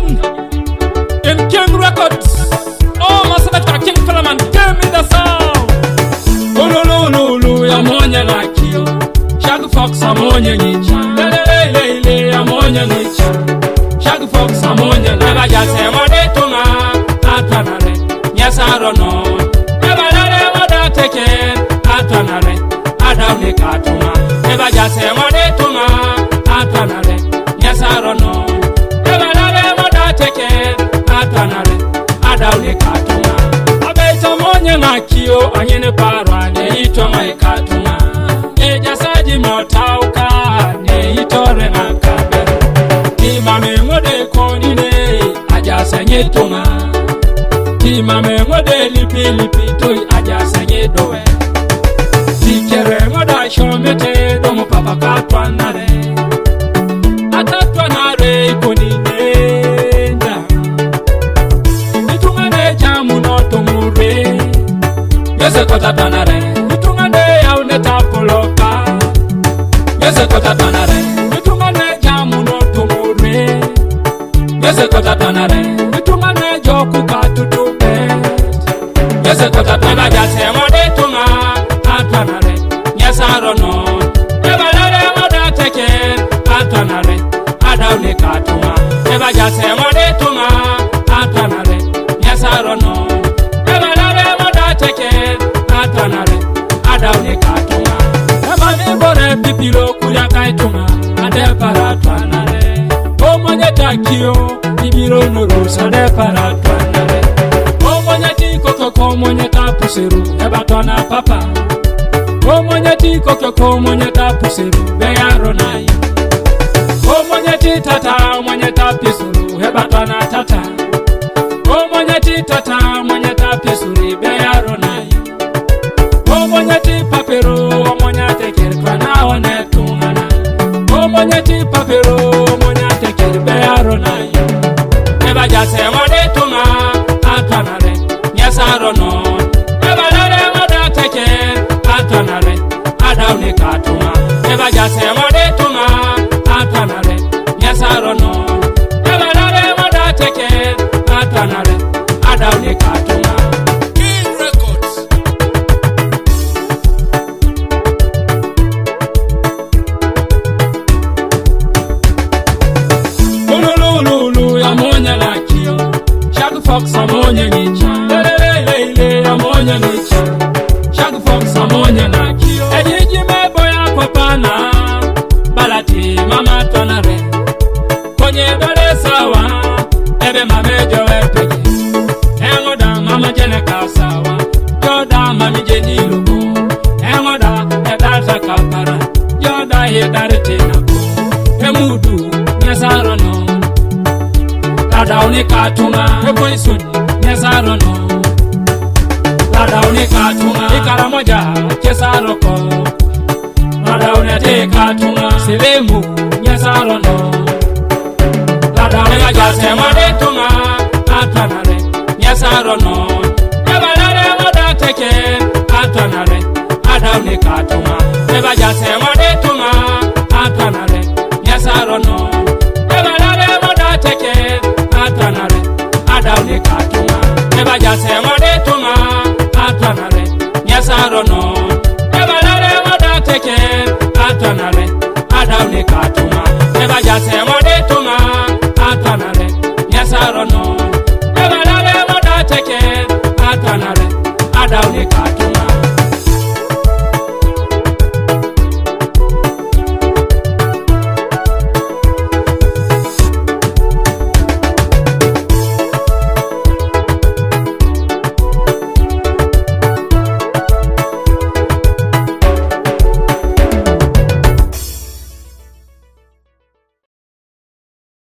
again in King Records. Oh, Masabata King Philemon, give me the sound. Ulululu, Yamonya Nakio. Shaggy Fox, Amonya Nicha. Lele, Amonya Nicha. Shaggy Fox, Amonya Nicha. Never just say what they to Atwanare. Yes, I don't know. Never let what take it. Atwanare. I don't need Katuma. Never just say what they to Atwanare. Yes, I don't know. Never let what take it. Atwanare. I don't need Katuma. I bet Amonya Nakio. I ain't a parwa. They eat on my Katuma. Shagy motauka ne itore makabe Tima me ngode konine aja sanye tunga Tima me ngode lipi toy aja sanye dowe Tikere ngoda shomete domo papa katwanare Atatwanare konine nda Nitunga ne jamu no tumure Yese kota tanare Nitunga ne yaune tapoloka Yese kota tanare, nitumane jamu no tumure. Yese kota tanare, nitumane joku katutube. Yese kota tanare, jase mwade tunga Atwanare. Yes, I don't know. Never let mwada teke Atwanare. Adaune katuma. Never jase mwade tunga Atwanare. Yes, I don't know. Never let mwada teke Atwanare. Adaune katuma. Bore pipilo kuya kaituma ade para Atwanare o monye takio bibiro nuru sade para Atwanare o monye tiko koko monye tapuseru ebatona papa o monye tiko koko monye tapuseru be Eronai o monye titata monye tapuseru ebatona tata o monye titata monye tapuseru be Eronai o monye tipapero o monye tekere twana one tungana o monye tipapero o monye tekere be Eronai eba jase wade tunga Atwanare yes Erono eba lele wade tekere Atwanare adaune katuma eba jase wade tunga Atwanare yes Erono eba lele wade tekere Atwanare adaune katuma. Shagy Fox Amonya Nicha. Lele Amonya Nicha. Shagy Fox Amonya Nakio. Ejiji meboya kopana. Balati mama Atwanare. Konye dole sawa. Ebe mamejo epege. Engoda mama jene kasawa. Yoda mami jeni lugo. Engoda edalta kapara. Yoda hedarete nako. Emudu Erono. Ladaune katuma, eboisun, Erono. Ladaune katuma, ikaramoja, kesaroko. Ladaune te katuma, selemu, Erono. Ladaune majase mwade tunga, Atwanare, Erono. Ebalare mwada teke, Atwanare, Ladaune katuma. Ebajase mwade tunga, Atwanare, Erono. Ebalare mwada teke, Atwanare, adaune katuma. Eba jase mwade tunga Atwanare, yes Erono. Ebalare mwada teke Atwanare, adaune katuma. Eba jase mwade tunga Atwanare, yes Erono. Ebalare mwada teke Atwanare, adaune katuma.